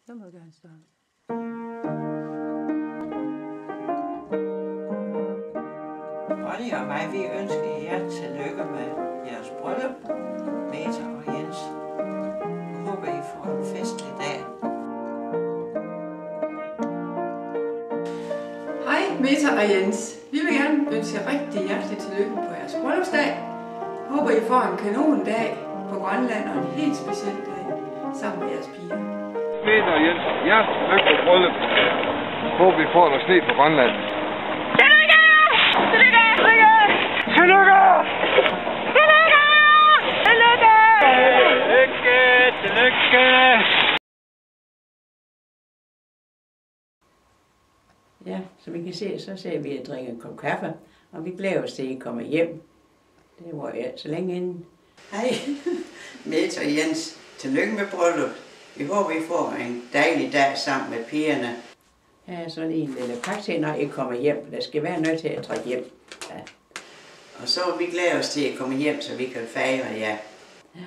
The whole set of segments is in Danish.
Så må du gerne starte. Ronny og mig, vi ønsker jer tillykke med jeres bryllup, Meta og Jens. Jeg håber, I får en festlig dag. Hej Meta og Jens. Vi vil gerne ønske jer rigtig hjertelig tillykke på jeres bryllupsdag. Håber I får en kanondag på Grønland og en helt speciel dag sammen med jeres piger. Meta og Jens, hjertelig tillykke på bryllup. Håber vi får noget sne på Grønland. Tillykke! Tillykke! Tillykke! Tillykke! Tillykke! Tillykke! Tillykke! Ja, som I kan se, så ser vi at drikke en kop kaffe, og vi glæder os til, at I kommer hjem. Det var jeg så længe inden. Hej, Meta og Jens. Tillykke med bryllup. Vi håber, I får en dejlig dag sammen med pigerne. Her er sådan en lille pakke til, når I kommer hjem. Der skal være noget til at trække hjem. Ja. Og så vi glæder os til at komme hjem, så vi kan fejre jer. Ja.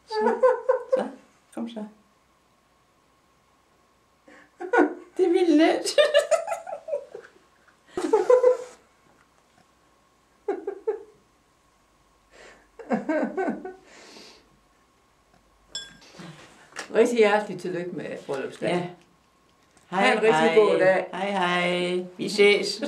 Så, kom så. Det vil net. Rigtig hjertelig tillykke med bryllupsdagen. Ja. Ha' en rigtig god dag. Hej hej. Vi ses.